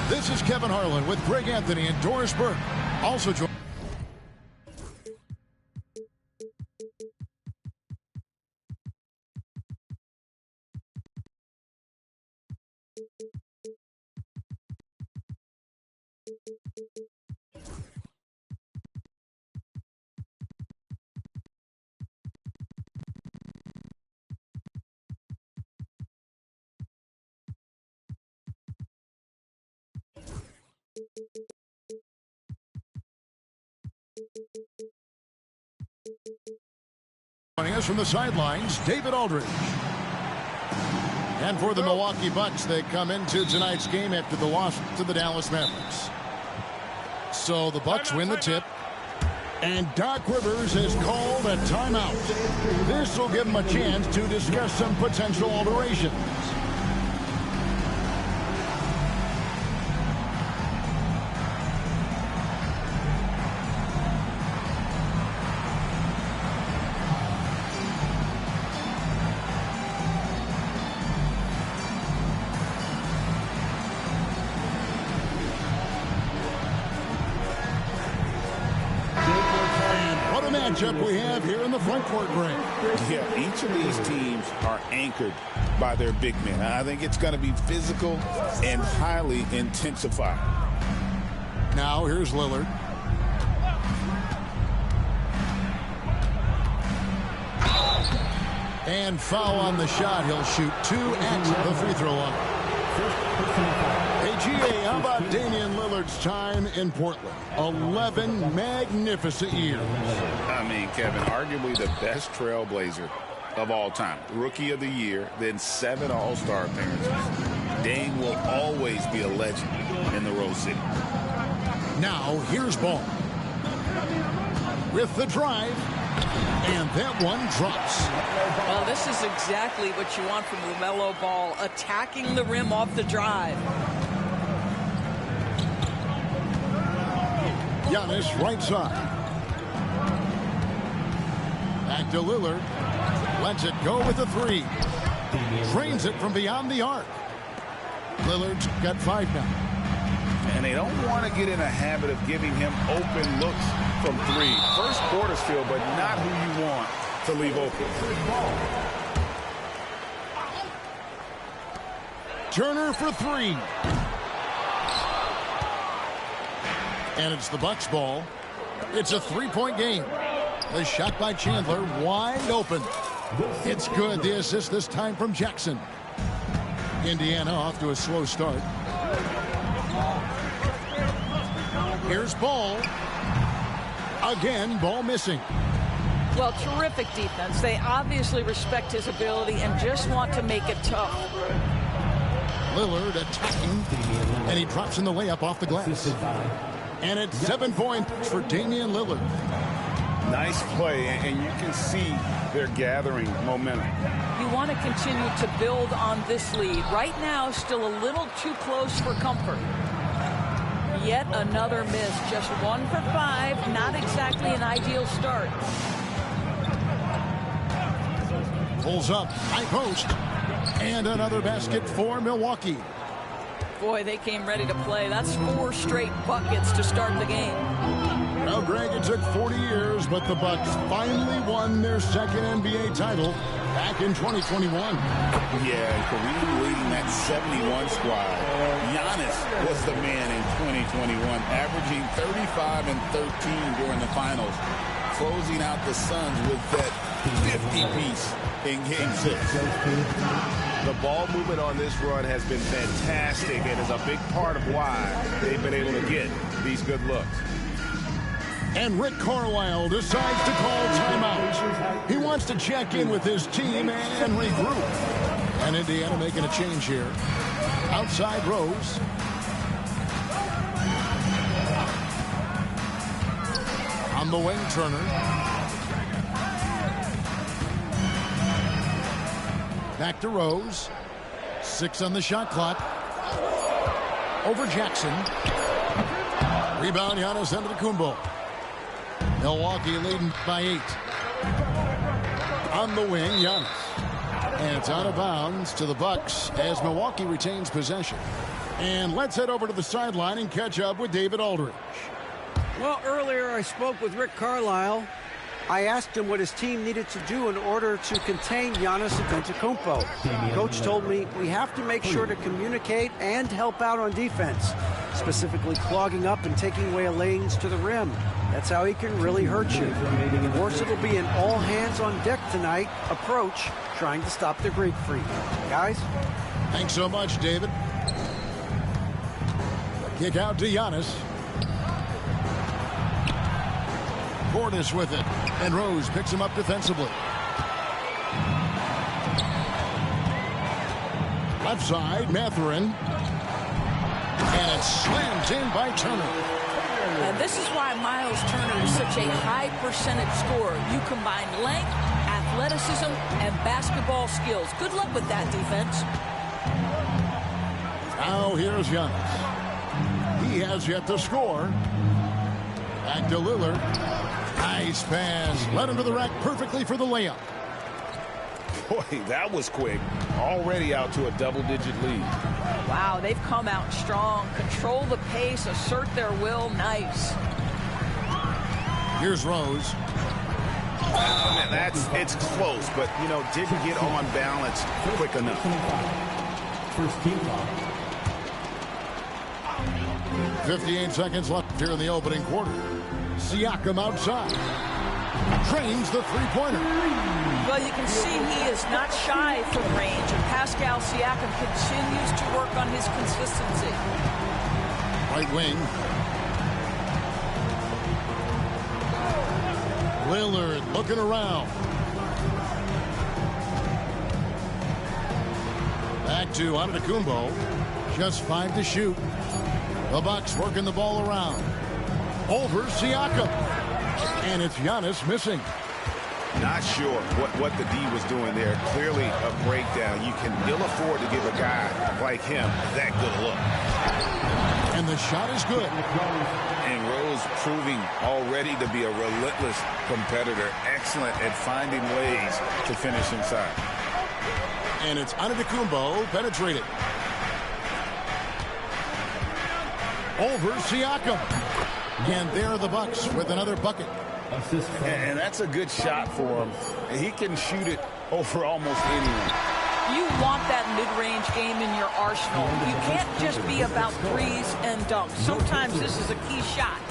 This is Kevin Harlan with Greg Anthony and Doris Burke. Also joined. Joining us from the sidelines, David Aldridge. And for the Milwaukee Bucks, they come into tonight's game after the loss to the Dallas Mavericks. So the Bucks win the tip. And Doc Rivers has called a timeout. This will give him a chance to discuss some potential alterations. Matchup we have here in the front court, Greg. Yeah, each of these teams are anchored by their big men. I think it's going to be physical and highly intensified. Now here's Lillard. And foul on the shot. He'll shoot 2 at the free throw line. Hey, GA, how about Damian Lillard's time in Portland? 11 magnificent years. I mean, Kevin, arguably the best trailblazer of all time. Rookie of the year, then 7 All-Star appearances. Dame will always be a legend in the Rose City. Now, here's Ball. With the drive. And that one drops. Well, this is exactly what you want from LaMelo Ball, attacking the rim off the drive. Giannis right side. Back to Lillard. Lets it go with a 3. Drains it from beyond the arc. Lillard's got 5 now. And they don't want to get in a habit of giving him open looks from 3. First quarter's feel, but not who you want to leave open. Turner for 3. And it's the Bucks ball. It's a 3-point game. The shot by Chandler wide open. It's good. The assist this time from Jackson. Indiana off to a slow start. Here's Ball. Again, Ball missing. Well, terrific defense. They obviously respect his ability and just want to make it tough. Lillard attacking, and he drops in the layup off the glass. And it's 7 points for Damian Lillard. Nice play, and you can see they're gathering momentum. You want to continue to build on this lead. Right now, still a little too close for comfort. Yet another miss. Just 1 for 5. Not exactly an ideal start. Pulls up, high post. And another basket for Milwaukee. Boy, they came ready to play. That's 4 straight buckets to start the game. Well, Greg, it took 40 years, but the Bucks finally won their second NBA title back in 2021. Yeah, Kareem leading that 71 squad. Giannis was the man in 2021, averaging 35 and 13 during the finals, closing out the Suns with that 50-piece in Game 6. The ball movement on this run has been fantastic and is a big part of why they've been able to get these good looks. And Rick Carlisle decides to call timeout. He wants to check in with his team and regroup. And Indiana making a change here. Outside Rose. On the wing, Turner. Back to Rose. 6 on the shot clock. Over Jackson. Rebound, Giannis Antetokounmpo. Milwaukee leading by 8. On the wing, Giannis. And it's out of bounds to the Bucks as Milwaukee retains possession. And let's head over to the sideline and catch up with David Aldridge. Well, earlier I spoke with Rick Carlisle. I asked him what his team needed to do in order to contain Giannis Antetokounmpo. Coach told me we have to make sure to communicate and help out on defense, specifically clogging up and taking away lanes to the rim. That's how he can really hurt you. Of course, it'll be an all-hands-on-deck tonight approach, trying to stop the Greek Freak. Guys? Thanks so much, David. Kick out to Giannis. Portis with it. And Rose picks him up defensively. Left side, Mathurin. And it's slammed in by Turner. This is why Miles Turner is such a high percentage scorer. You combine length, athleticism, and basketball skills. Good luck with that defense. Now here's Giannis. He has yet to score. Back to Lillard. Nice pass. Led him to the rack perfectly for the layup. Boy, that was quick. Already out to a double-digit lead. Wow, they've come out strong. Control the pace, assert their will. Nice. Here's Rose. It's close, but, didn't get on balance quick enough. First team foul. 58 seconds left here in the opening quarter. Siakam outside. Trains the three-pointer. Well, you can see he is not shy from range, and Pascal Siakam continues to work on his consistency. Right wing. Lillard looking around. Back to Antetokounmpo. Just 5 to shoot. The Bucks working the ball around. Over Siakam. And it's Giannis missing. Not sure what the D was doing there. Clearly a breakdown. You can ill afford to give a guy like him that good a look. And the shot is good. And Rose proving already to be a relentless competitor. Excellent at finding ways to finish inside. And it's Antetokounmpo penetrated. Over Siakam. And there are the Bucks with another bucket. And that's a good shot for him. He can shoot it over almost anyone. You want that mid-range game in your arsenal. You can't just be about threes and dunks. Sometimes this is a key shot.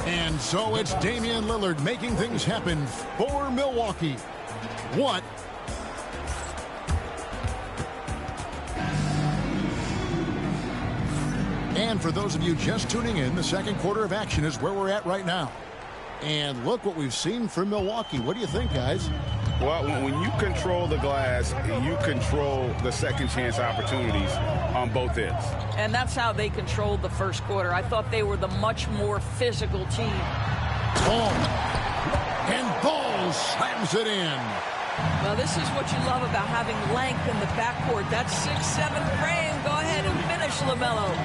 And so it's Damian Lillard making things happen for Milwaukee. What? And for those of you just tuning in, the second quarter of action is where we're at right now. And look what we've seen from Milwaukee. What do you think, guys? Well, when you control the glass, you control the second chance opportunities on both ends. And that's how they controlled the first quarter. I thought they were the much more physical team. Ball. And Ball slams it in. Well, this is what you love about having length in the backcourt. That 6'7" frame. Go ahead and finish, LaMelo.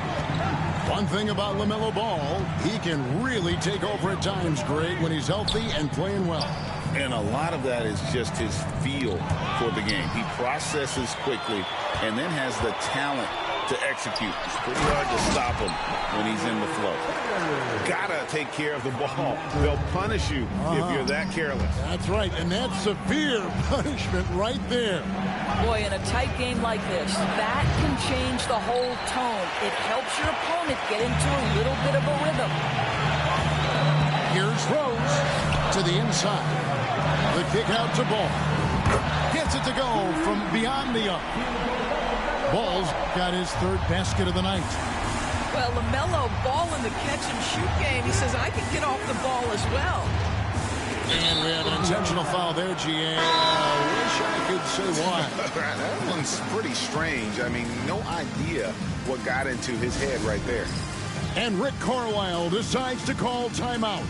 One thing about LaMelo Ball, he can really take over at times, Greg, when he's healthy and playing well. And a lot of that is just his feel for the game. He processes quickly and then has the talent to execute. It's pretty hard to stop him when he's in the flow. Got gotta take care of the ball. They'll punish you if you're that careless. That's right, and that's severe punishment right there. Boy, in a tight game like this, that can change the whole tone. It helps your opponent get into a little bit of a rhythm. Here's Rose to the inside. The kick out to Ball. Gets it to go from beyond the arc. Ball's got his third basket of the night. Well, LaMelo Ball in the catch-and-shoot game, he says, I can get off the ball as well. And we have an intentional foul there, GA. I wish I could say why. That one's pretty strange. I mean, no idea what got into his head right there. And Rick Carlisle decides to call timeout.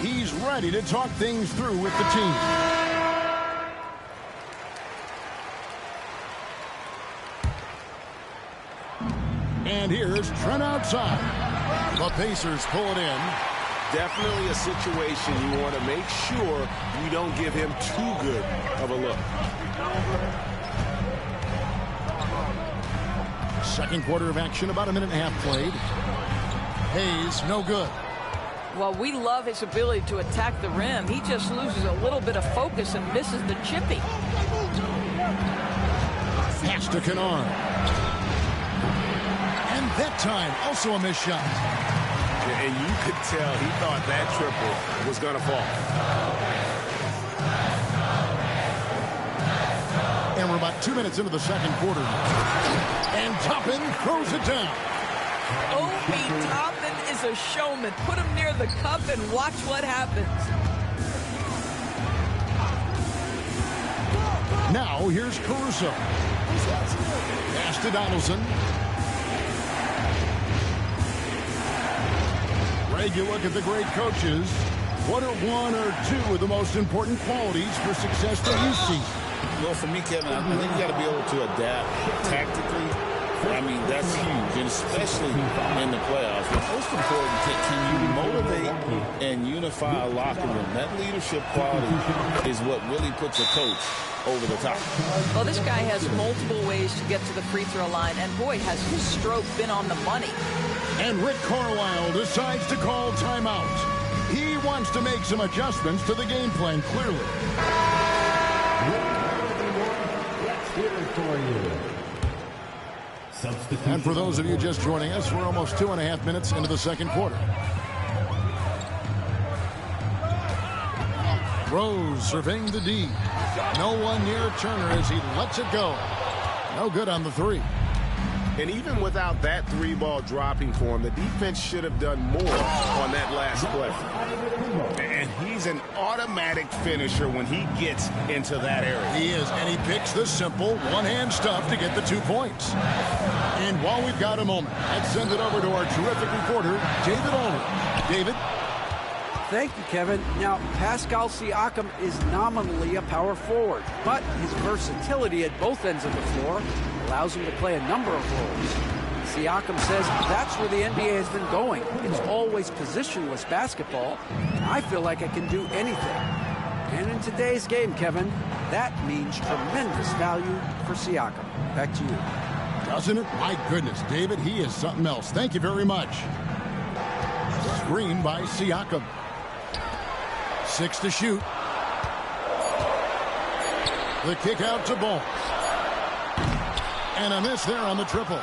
He's ready to talk things through with the team. And here's Trent outside. The Pacers pull it in. Definitely a situation you want to make sure you don't give him too good of a look. Second quarter of action, about a minute and a half played. Hayes, no good. Well, we love his ability to attack the rim. He just loses a little bit of focus and misses the chippy. Pass to Kennard. And that time, also a missed shot. And you could tell he thought that triple was going to fall. And we're about 2 minutes into the second quarter. And Toppin throws it down. Obi Toppin is a showman. Put him near the cup and watch what happens. Now here's Caruso. Pass to Donaldson. Greg, you look at the great coaches. What are one or two of the most important qualities for success that you see? Well, for me, Kevin, I think you got to be able to adapt tactically. I mean, that's huge, and especially in the playoffs. But most important, can you motivate and unify a locker room? That leadership quality is what really puts a coach over the top. Well, this guy has multiple ways to get to the free throw line, and boy, has his stroke been on the money. And Rick Carlisle decides to call timeout. He wants to make some adjustments to the game plan, clearly. And for those of you just joining us, we're almost 2.5 minutes into the second quarter. Rose surveying the D. No one near Turner as he lets it go. No good on the three. And even without that three-ball dropping for him, the defense should have done more on that last play. And he's an automatic finisher when he gets into that area. He is, and he picks the simple one-hand stuff to get the 2 points. And while we've got a moment, let's send it over to our terrific reporter, David Aldridge. David? Thank you, Kevin. Now, Pascal Siakam is nominally a power forward, but his versatility at both ends of the floor allows him to play a number of roles. Siakam says that's where the NBA has been going. It's always positionless basketball, and I feel like I can do anything. And in today's game, Kevin, that means tremendous value for Siakam. Back to you. Doesn't it? My goodness, David, he is something else. Thank you very much. Screen by Siakam. 6 to shoot. The kick out to Ball. And a miss there on the triple.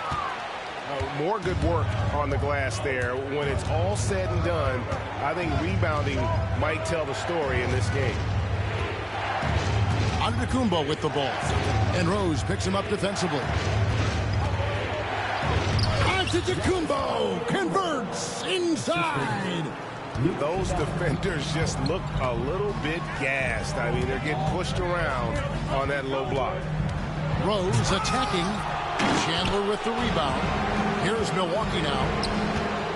More good work on the glass there. When it's all said and done, I think rebounding might tell the story in this game. Antetokounmpo with the ball. And Rose picks him up defensively. Antetokounmpo converts inside. Those defenders just look a little bit gassed. I mean, they're getting pushed around on that low block. Rose attacking. Chandler with the rebound. Here's Milwaukee now.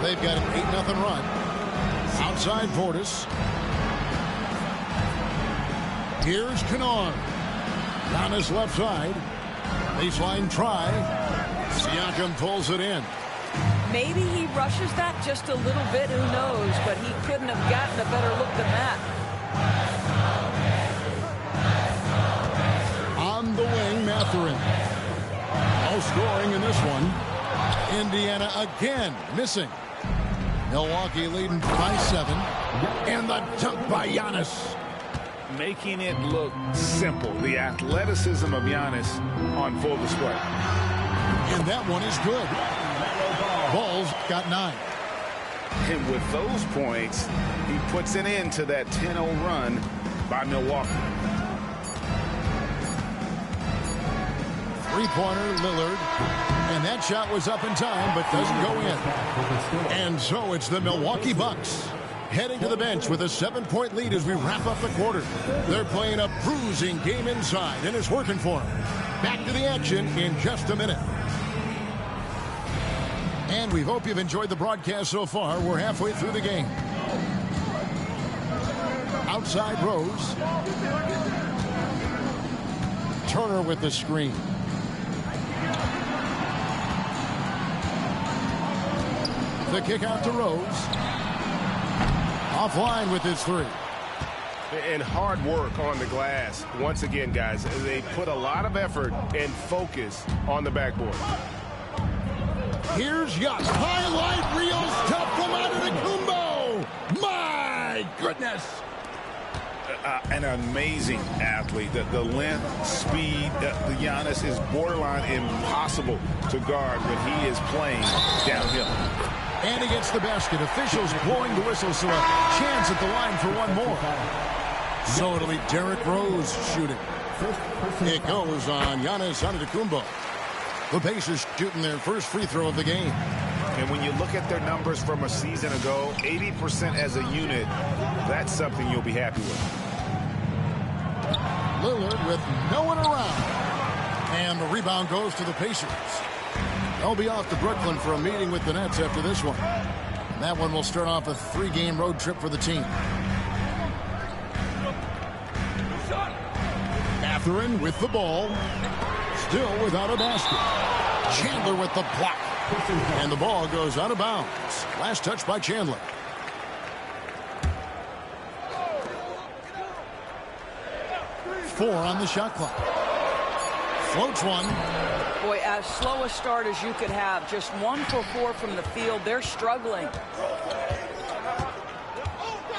They've got an 8-0 run. Outside Portis. Here's Kennard. Down his left side. Baseline try. Siakam pulls it in. Maybe he rushes that just a little bit, who knows, but he couldn't have gotten a better look than that. On the wing, Mathurin. No scoring in this one. Indiana again missing. Milwaukee leading by 7. And the dunk by Giannis. Making it look simple. The athleticism of Giannis on full display. And that one is good. Bulls got 9. And with those points, he puts an end to that 10-0 run by Milwaukee. Three-pointer, Lillard. And that shot was up in time, but doesn't go in. And so it's the Milwaukee Bucks heading to the bench with a 7-point lead as we wrap up the quarter. They're playing a bruising game inside, and it's working for them. Back to the action in just a minute. And we hope you've enjoyed the broadcast so far. We're halfway through the game. Outside Rose. Turner with the screen. The kick out to Rose. Offline with his 3. And hard work on the glass. Once again, guys, they put a lot of effort and focus on the backboard. Here's Giannis. Highlight reel stuff from Antetokounmpo. My goodness. An amazing athlete. The length, speed, the Giannis is borderline impossible to guard when he is playing downhill. And he gets the basket. Officials blowing the whistle, so a chance at the line for one more. So it'll be Derrick Rose shooting. It goes on Giannis Antetokounmpo. The Pacers shooting their first free throw of the game. And when you look at their numbers from a season ago, 80% as a unit, that's something you'll be happy with. Lillard with no one around. And the rebound goes to the Pacers. They'll be off to Brooklyn for a meeting with the Nets after this one. And that one will start off a 3-game road trip for the team. Mathurin with the ball. Still without a basket. Chandler with the block. And the ball goes out of bounds. Last touch by Chandler. Four on the shot clock. Floats one. Boy, as slow a start as you could have. Just 1 for 4 from the field. They're struggling.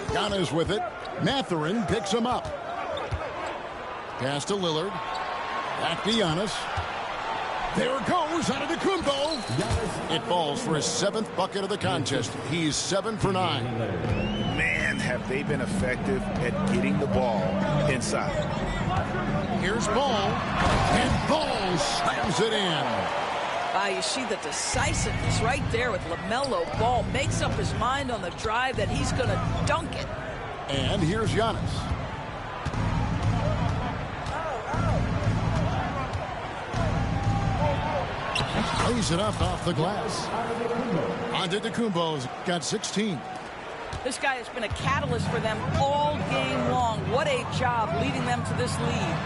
Giannis with it. Mathurin picks him up. Pass to Lillard. Back to Giannis. There it goes. Antetokounmpo. It falls for his 7th bucket of the contest. He's 7 for 9. Man, have they been effective at getting the ball inside. Here's Ball. And Ball slams it in. You see the decisiveness right there with LaMelo Ball. Makes up his mind on the drive that he's going to dunk it. And here's Giannis. Lays it up off the glass. Antetokounmpo's got 16. This guy has been a catalyst for them all game long. What a job leading them to this lead.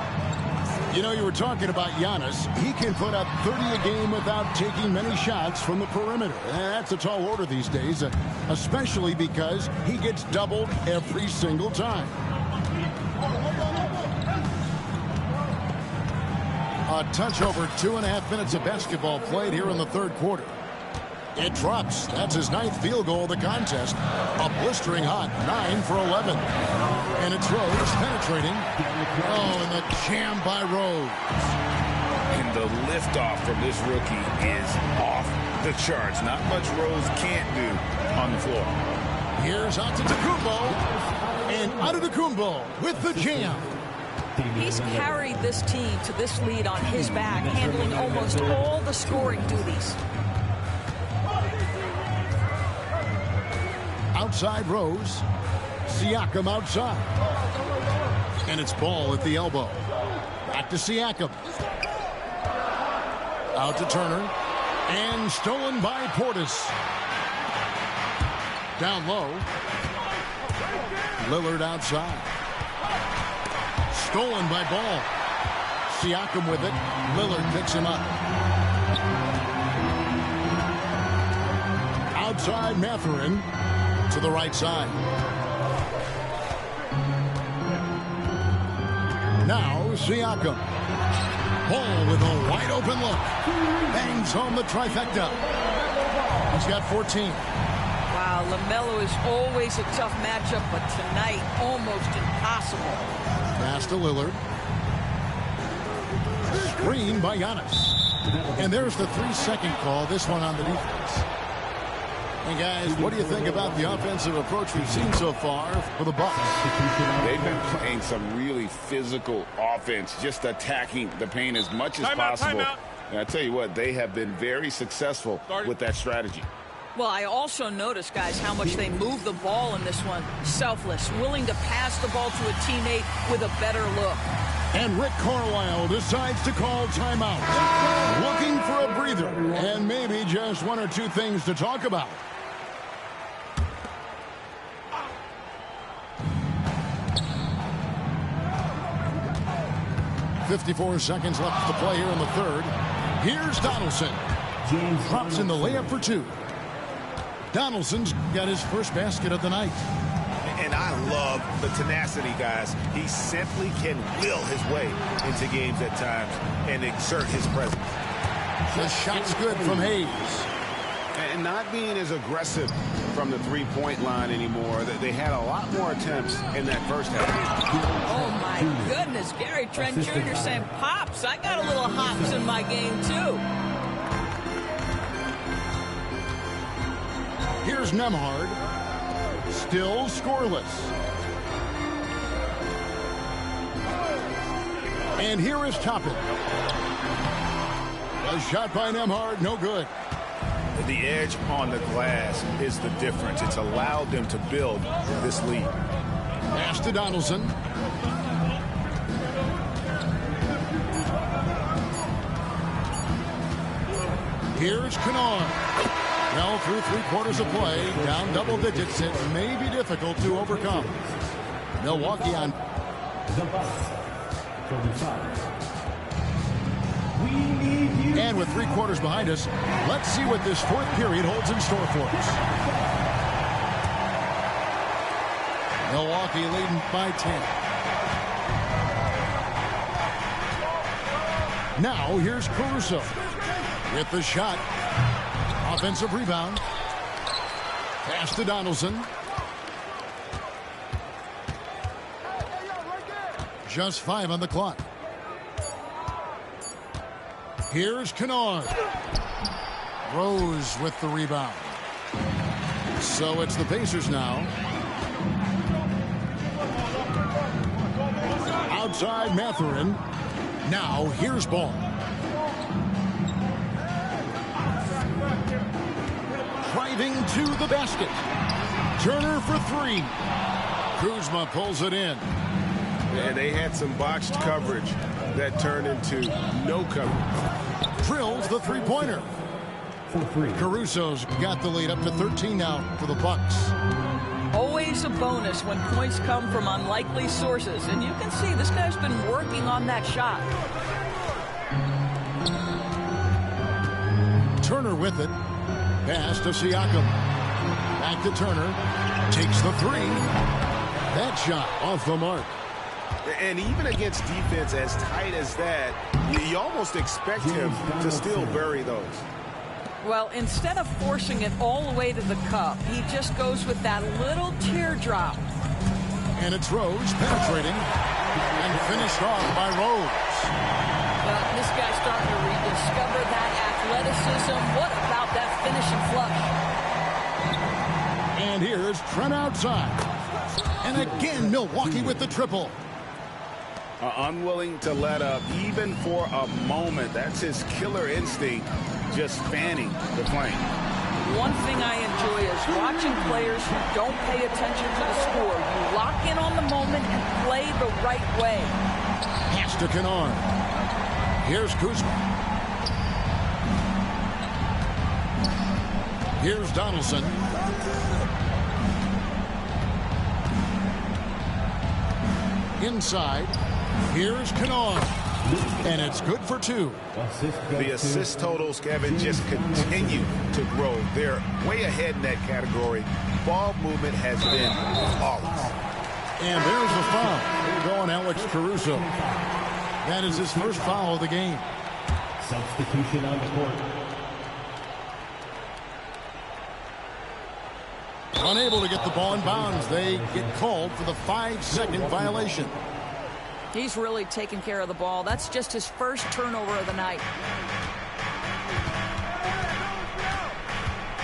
You know, you were talking about Giannis. He can put up 30 a game without taking many shots from the perimeter. That's a tall order these days, especially because he gets doubled every single time. A touch over 2.5 minutes of basketball played here in the third quarter. It drops. That's his 9th field goal of the contest. A blistering hot 9 for 11. And it's Rose penetrating. Oh, and the jam by Rose. And the liftoff from this rookie is off the charts. Not much Rose can't do on the floor. Here's Antetokounmpo. And Antetokounmpo with the jam. He's carried this team to this lead on his back, handling almost all the scoring duties. Outside Rose. Siakam outside. And it's Ball at the elbow. Back to Siakam. Out to Turner. And stolen by Portis. Down low. Lillard outside. Stolen by Ball. Siakam with it. Lillard picks him up. Outside Mathurin to the right side. Now Siakam. Ball with a wide open look. Bangs home the trifecta. He's got 14. Wow, LaMelo is always a tough matchup, but tonight almost impossible. Pass to Lillard. Screen by Giannis. And there's the 3-second call, this one on the defense. And guys, what do you think about the offensive approach we've seen so far for the Bucks? They've been playing some really physical offense, just attacking the paint as much as possible. And I tell you what, they have been very successful with that strategy. Well, I also noticed, guys, how much they move the ball in this one. Selfless, willing to pass the ball to a teammate with a better look. And Rick Carlisle decides to call timeout. Looking for a breather and maybe just one or two things to talk about. .54 seconds left to play here in the third. Here's Donaldson. Drops in the layup for two. Donaldson's got his first basket of the night. And I love the tenacity, guys. He simply can will his way into games at times and exert his presence. The shot's good from Hayes. And not being as aggressive from the three-point line anymore. They had a lot more attempts in that first half. Oh, my goodness. Gary Trent Jr. saying, Pops, I got a little hops in my game, too. Here's Nembhard. Still scoreless. And here is Toppin. A shot by Nembhard, no good. The edge on the glass is the difference. It's allowed them to build this lead. Pass to Donaldson. Here's Kennard. Well, through 3/4 of play, down double digits, it may be difficult to overcome. Milwaukee on. And with 3/4 behind us, let's see what this fourth period holds in store for us. Milwaukee leading by 10. Now here's Caruso with the shot. Offensive rebound. Pass to Donaldson. Just 5 on the clock. Here's Kennard. Rose with the rebound. So it's the Pacers now. Outside Mathurin. Now here's Ball. Driving to the basket. Turner for three. Kuzma pulls it in. And they had some botched coverage that turned into no coverage. Drills the three-pointer. Caruso's got the lead up to 13 now for the Bucks. Always a bonus when points come from unlikely sources. And you can see this guy's been working on that shot. Turner with it. Pass to Siakam. Back to Turner. Takes the three. That shot off the mark. And even against defense as tight as that, you almost expect him to still bury those. Well, instead of forcing it all the way to the cup, he just goes with that little teardrop. And it's Rose penetrating and finished off by Rose. Well, this guy's starting to rediscover that athleticism. What about that finishing flush? And here's Trent outside. And again, Milwaukee with the triple. Unwilling to let up even for a moment. That's his killer instinct, just fanning the flame. One thing I enjoy is watching players who don't pay attention to the score. You lock in on the moment and play the right way. Pass to Kennard. Here's Kuzma. Here's Donaldson. Inside. Here's Kennard. And it's good for two. The assist totals, Kevin, just continue to grow. They're way ahead in that category. Ball movement has been flawless. And there's the foul. They're going Alex Caruso. That is his first foul of the game. Substitution on the court. Unable to get the ball in bounds. They get called for the 5-second violation. He's really taking care of the ball. That's just his first turnover of the night.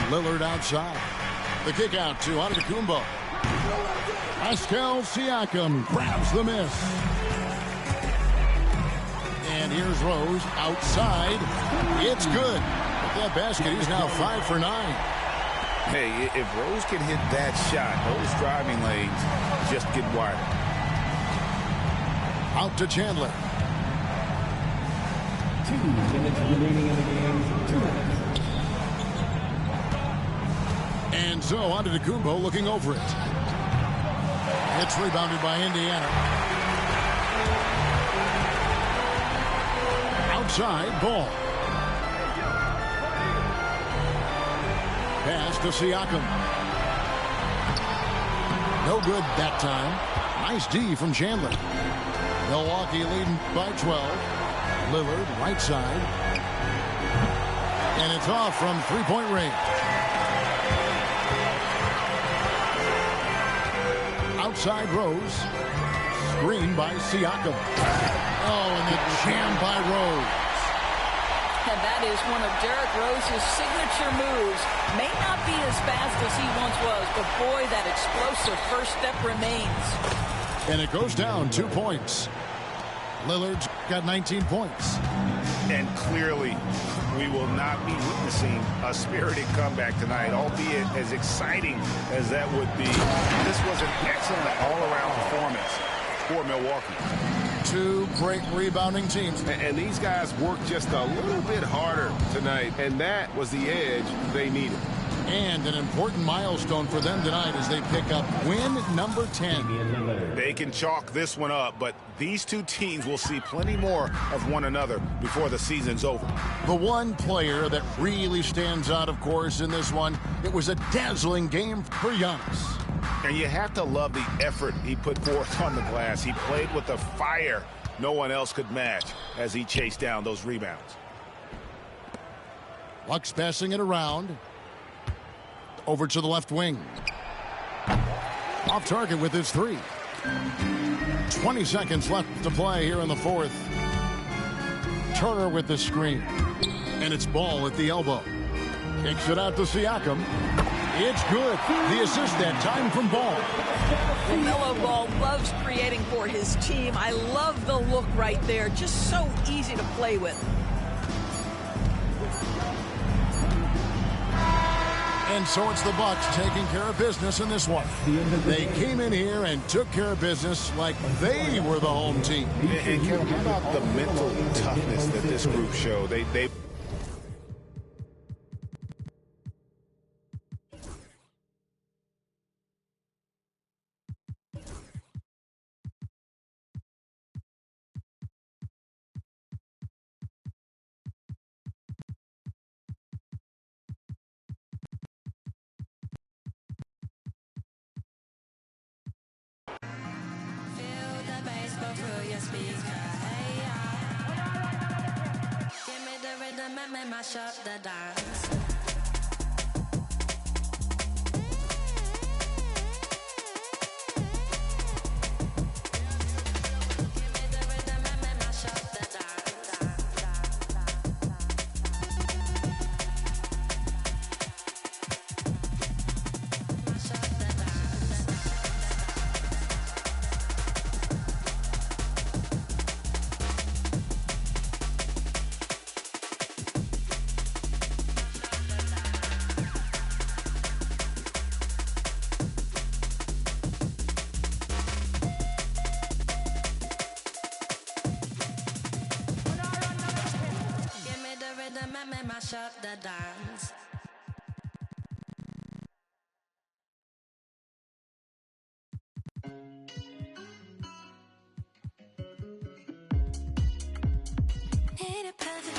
Lillard outside. The kick out to Antetokounmpo. Pascal Siakam grabs the miss. And here's Rose outside. It's good. With that basket, he's now 5 for 9. Hey, if Rose can hit that shot, those driving lanes just get wider. Out to Chandler. 2 minutes remaining in the game. 2 minutes. And so Antetokounmpo looking over it. It's rebounded by Indiana. Outside ball. Pass to Siakam. No good that time. Nice D from Chandler. Milwaukee leading by 12. Lillard right side. And it's off from three-point range. Outside Rose. Screen by Siakam. Oh, and the jam by Rose. And that is one of Derrick Rose's signature moves. May not be as fast as he once was, but boy, that explosive first step remains. And it goes down 2 points. Lillard's got 19 points. And clearly, we will not be witnessing a spirited comeback tonight, albeit as exciting as that would be. This was an excellent all-around performance for Milwaukee. 2 great rebounding teams. And these guys worked just a little bit harder tonight, and that was the edge they needed. And an important milestone for them tonight as they pick up win number 10. They can chalk this one up, but these two teams will see plenty more of one another before the season's over. The one player that really stands out, of course, in this one, it was a dazzling game for Giannis. And you have to love the effort he put forth on the glass. He played with a fire no one else could match as he chased down those rebounds. Bucks passing it around. Over to the left wing. Off target with his 3. 20 seconds left to play here in the fourth. Turner with the screen. And it's ball at the elbow. Kicks it out to Siakam. It's good. The assist that time from Ball. LaMelo Ball loves creating for his team. I love the look right there. Just so easy to play with. And so it's the Bucks taking care of business in this one. They came in here and took care of business like they were the home team. And Kevin, how about the mental toughness that this group showed? They mash up the dance. Mash up the dance. Ain't it perfect?